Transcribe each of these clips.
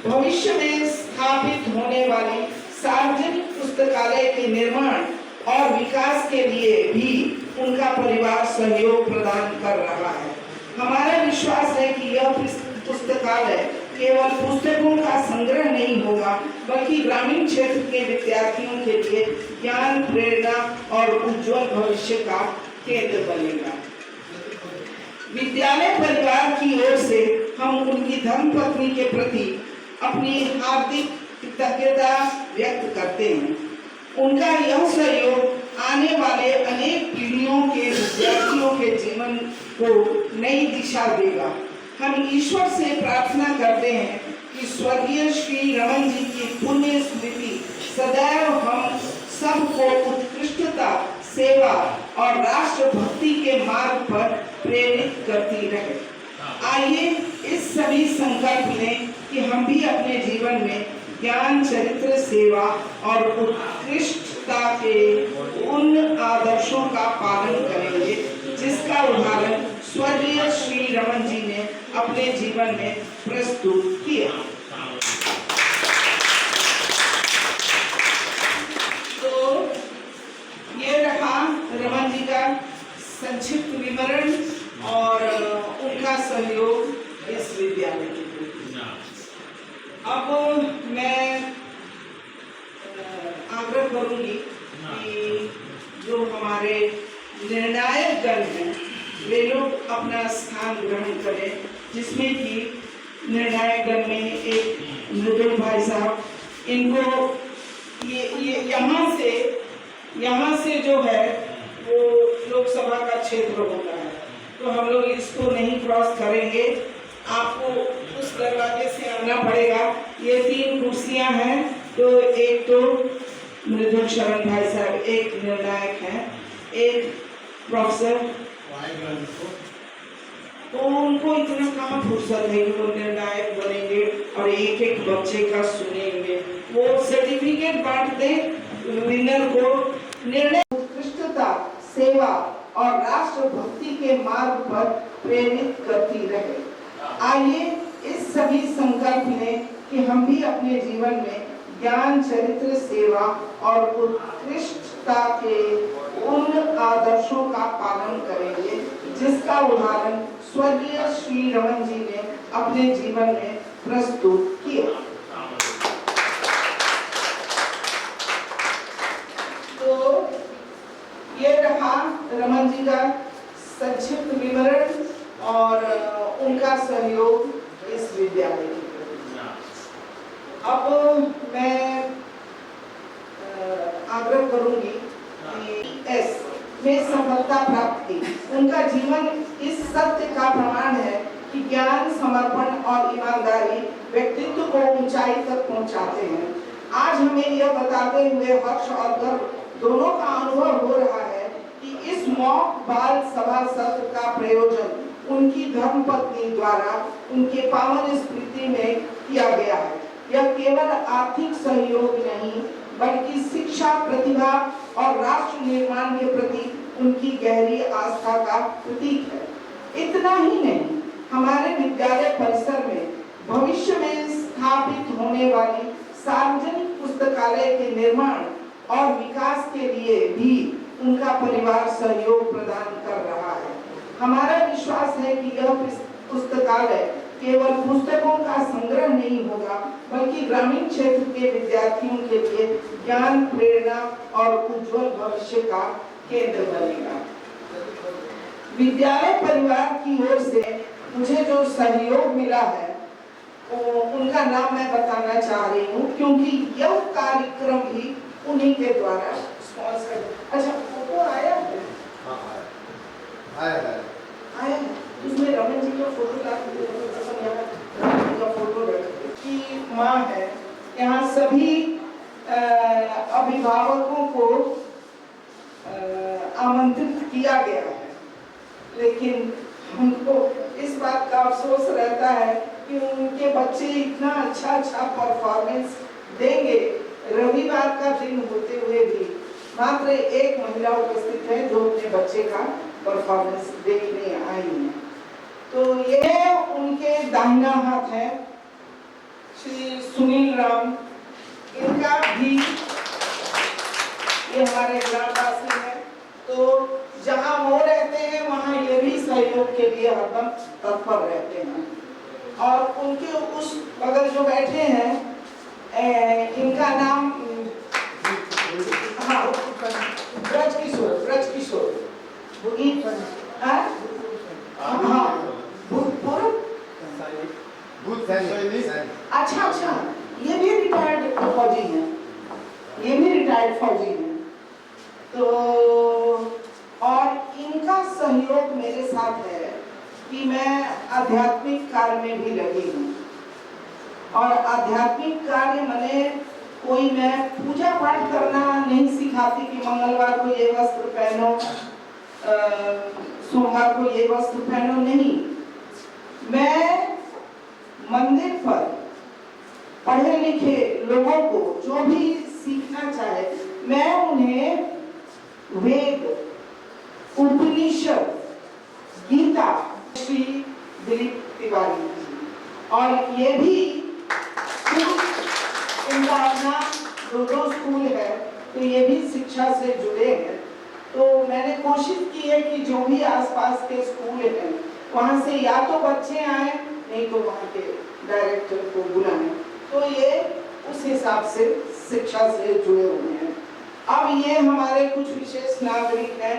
भविष्य में स्थापित होने वाली सार्वजनिक पुस्तकालय के निर्माण और विकास के लिए भी उनका परिवार सहयोग प्रदान कर रहा है। हमारा विश्वास है कि यह पुस्तकालय केवल पुस्तकों का संग्रह नहीं होगा, बल्कि ग्रामीण क्षेत्र के विद्यार्थियों के लिए ज्ञान, प्रेरणा और उज्जवल भविष्य का केंद्र बनेगा। विद्यालय परिवार की ओर से हम उनकी धर्मपत्नी के प्रति अपनी हार्दिक कृतज्ञता व्यक्त करते हैं। उनका यह सहयोग आने वाले अनेक पीढ़ियों के विद्यार्थियों के जीवन को नई दिशा देगा। हम ईश्वर से प्रार्थना करते हैं कि स्वर्गीय श्री रमन जी की पुण्य स्मृति सदैव हम सबको उत्कृष्टता, सेवा और राष्ट्रभक्ति के मार्ग पर प्रेरित करती रहे। आइए इस सभी संकल्प लें कि हम भी अपने जीवन में ज्ञान, चरित्र, सेवा और उत्कृष्टता के उन आदर्शों का पालन करेंगे जिसका उदाहरण स्वर्गीय श्री रमन जी ने अपने जीवन में प्रस्तुत किया। तो ये रहा रमन जी का संक्षिप्त विवरण और उनका सहयोग इस विद्यालय के लिए। अब मैं आग्रह करूंगी कि जो हमारे निर्णायक गण हैं वे लोग अपना स्थान ग्रहण करें, जिसमें कि निर्णायक गण में एक मृदुल भाई साहब, इनको ये यहाँ से जो है वो लोकसभा का क्षेत्र होता है, तो हम लोग इसको नहीं क्रॉस करेंगे, आपको उस दरवाजे से आना पड़ेगा। ये 3 कुर्सियां हैं, तो एक तो मृदुल शरण भाई साहब, एक निर्णायक हैं, एक प्रोफेसर, तो उनको इतना कहाँ फुर्सत है कि वो निर्णायक बनेंगे और एक एक बच्चे का सुनेंगे। वो सर्टिफिकेट बांट दें विनर को। निर्णय उत्कृष्टता, सेवा और राष्ट्रभक्ति के मार्ग पर प्रेरित करती रहे। आइए इस सभी संकल्प लें कि हम भी अपने जीवन में ज्ञान, चरित्र, सेवा और उत्कृष्टता के उन आदर्शों का पालन करेंगे जिसका उदाहरण स्वर्गीय श्री रमन जी ने अपने जीवन में प्रस्तुत किया। तो ये रहा रमन जी का संक्षिप्त विवरण और उनका सहयोग इस विद्यालय के लिए। अब मैं आग्रह करूंगी कि एस में सफलता प्राप्ति, उनका जीवन इस सत्य का प्रमाण है कि ज्ञान, समर्पण और ईमानदारी व्यक्तित्व को ऊंचाई तक पहुंचाते हैं। आज हमें यह बताते हुए हर्ष और गर्व दोनों का अनुभव हो रहा है कि इस मॉक बाल सभा सत्र का प्रयोजन उनकी धर्मपत्नी द्वारा उनके पावन स्मृति में किया गया है। यह केवल आर्थिक सहयोग नहीं, बल्कि शिक्षा, प्रतिभा और राष्ट्र निर्माण के प्रति उनकी गहरी आस्था का प्रतीक है। इतना ही नहीं, हमारे विद्यालय परिसर में भविष्य में स्थापित होने वाली सार्वजनिक पुस्तकालय के निर्माण और विकास के लिए भी उनका परिवार सहयोग प्रदान कर रहा है। हमारा विश्वास है कि यह पुस्तकालय केवल पुस्तकों का संग्रह नहीं होगा, बल्कि ग्रामीण क्षेत्र के विद्यार्थियों के लिए ज्ञान, प्रेरणा और उज्जवल भविष्य का केंद्र बनेगा। विद्यालय परिवार की ओर से मुझे जो सहयोग मिला है उनका नाम मैं बताना चाह रही हूँ, क्योंकि यह कार्यक्रम भी उन्हीं के द्वारा स्पॉन्सर। अच्छा, फोटो आया है? आया है। इसमें रमन जी का फोटो का फोटो की माँ है। यहाँ सभी अभिभावकों को आमंत्रित किया गया है, लेकिन हमको इस बात का अफसोस रहता है कि उनके बच्चे इतना अच्छा परफॉर्मेंस देंगे। रविवार का दिन होते हुए भी मात्र एक महिला उपस्थित है जो अपने बच्चे का परफॉर्मेंस देखने आई है। तो ये उनके दाहिना हाथ है श्री सुनील राम, इनका भी, ये हमारे ग्रामवासी हैं, तो जहाँ वो रहते हैं वहाँ ये भी सहयोग के लिए हरदम तत्पर रहते हैं। और उनके उस बगल जो बैठे हैं, इनका नाम हाँ ब्रज किशोर, अच्छा, ये भी रिटायर्ड फौजी हैं, तो और इनका सहयोग मेरे साथ है कि मैं आध्यात्मिक कार्य में भी लगी हूँ। और आध्यात्मिक कार्य मैंने कोई मैं पूजा पाठ करना नहीं सिखाती कि मंगलवार को ये वस्त्र पहनो, सोमवार को ये वस्त्र पहनो, नहीं। मैं मंदिर पर पढ़े लिखे लोगों को जो भी सीखना चाहे, मैं उन्हें वेद, उपनिषद, गीता, श्री दिलीप तिवारी और ये भी इनका अपना दो स्कूल है, तो ये भी शिक्षा से जुड़े हैं। तो मैंने कोशिश की है कि जो भी आसपास के स्कूल हैं वहाँ से या तो बच्चे आए, नहीं तो वहाँ के डायरेक्टर को बुलाएं, तो ये उस हिसाब से शिक्षा से जुड़े हुए हैं। अब ये हमारे कुछ विशेष नागरिक हैं,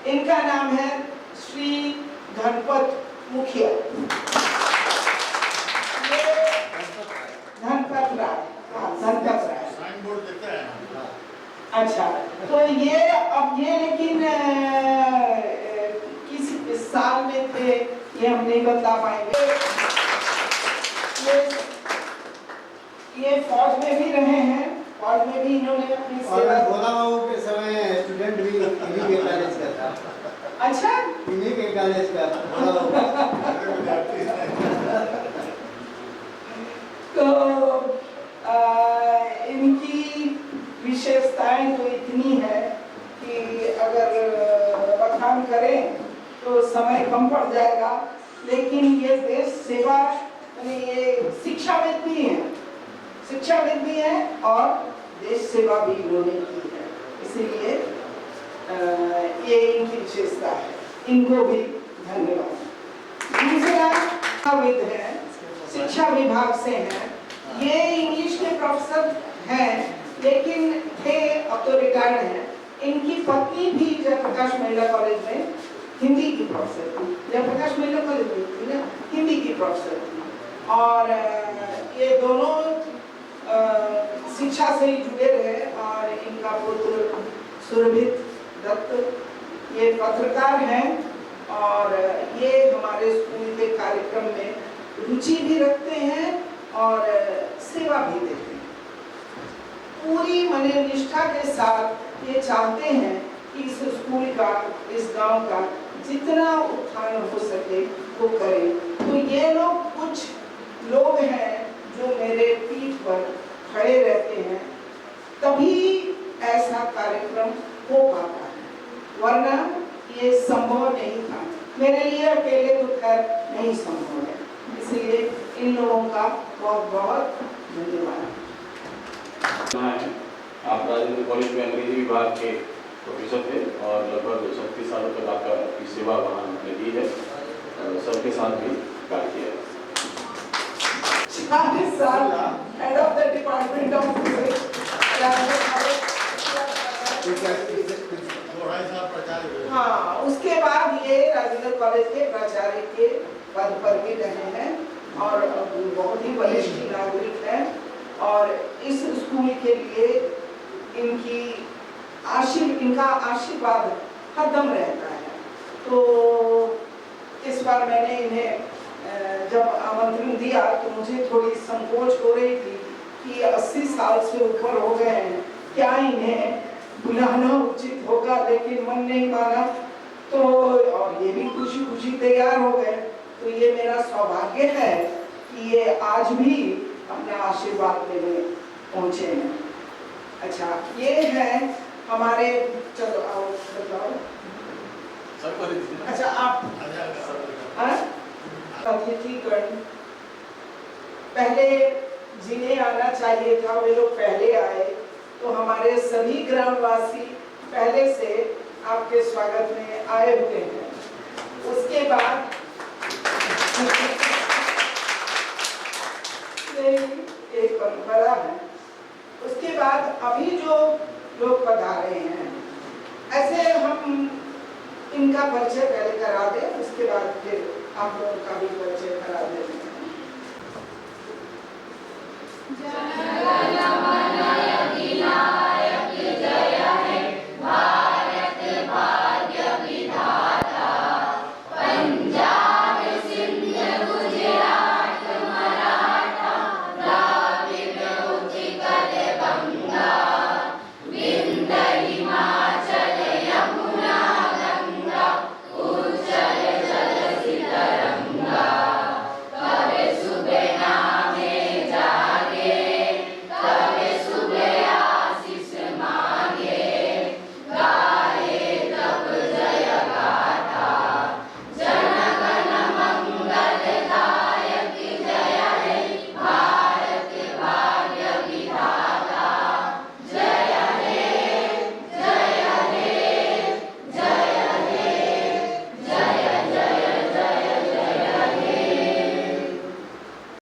इनका नाम है श्री धनपत मुखिया, धनपत राय, धनपत राय। अच्छा, तो ये अब ये लेकिन किस साल में थे ये हम नहीं बता पाएंगे। ये फौज में भी रहे हैं, फौज में भी इन्होंने अपनी सेवा। भोला बाबू के समय स्टूडेंट भी इन्हीं के कॉलेज का था। अच्छा, इन्हीं के कॉलेज का भोला बाबू। तो इनकी विशेषताएं तो इतनी है कि अगर बखान करें तो समय कम पड़ जाएगा, लेकिन ये देश सेवा, ये शिक्षाविद भी हैं और देश सेवा भी इन्होंने की है, इसीलिए ये इनकी विशेषता है, इनको भी धन्यवाद। दूसरा शिक्षाविद है, शिक्षा विभाग से हैं, ये इंग्लिश के प्रोफेसर हैं, लेकिन थे, अब तो रिटायर्ड हैं। इनकी पत्नी भी जयप्रकाश महिला कॉलेज में हिंदी की प्रोफेसर थी, जयप्रकाश महिला कॉलेज में ना हिंदी की प्रोफेसर थी। और ये दोनों शिक्षा से ही जुड़े रहे। और इनका पुत्र सुरभित दत्त, ये पत्रकार हैं और ये हमारे स्कूल के कार्यक्रम में रुचि भी रखते हैं और सेवा भी देते हैं। पूरी मने निष्ठा के साथ ये चाहते हैं कि इस स्कूल का, इस गांव का जितना उत्थान हो सके वो करें। तो ये लोग कुछ लोग हैं जो मेरे पीठ पर खड़े रहते हैं, तभी ऐसा कार्यक्रम हो पाता है, वरना ये संभव नहीं था। मेरे लिए अकेले तो खैर नहीं संभव है, इसलिए इन लोगों का बहुत बहुत धन्यवाद। आप राजेंद्र कॉलेज में अंग्रेजी विभाग के प्रोफेसर थे और लगभग 37 सालों तक आपकी सेवा वहाँ लगी है, सबके साथ भी कार्य किया है। 40 साल head of the department of physics, हाँ, उसके बाद ये राजेंद्र कॉलेज के प्राचार्य के पद पर भी रहे हैं और बहुत ही वरिष्ठ नागरिक हैं। और इस स्कूल के लिए इनका आशीर्वाद हरदम रहता है। तो इस बार मैंने इन्हें जब आमंत्रण दिया तो मुझे थोड़ी संकोच हो रही थी कि 80 साल से ऊपर हो गए हैं, क्या इन्हें बुलाना उचित होगा, लेकिन मन नहीं माना। तो और ये भी खुशी खुशी तैयार हो गए। तो ये मेरा सौभाग्य है कि ये आज भी अपना आशीर्वाद लेने पहुँचे हैं। अच्छा, ये है हमारे, चलो आओ बताओ। अच्छा, आप अतिथिगण, पहले जिन्हें आना चाहिए था वे लोग पहले आए, तो हमारे सभी ग्रामवासी पहले से आपके स्वागत में आए हुए हैं। उसके बाद एक परंपरा है। उसके बाद अभी जो लोग पधारे हैं, ऐसे हम इनका परिचय पहले करा दें, उसके बाद फिर आप लोगों का भी परिचय करा देते हैं।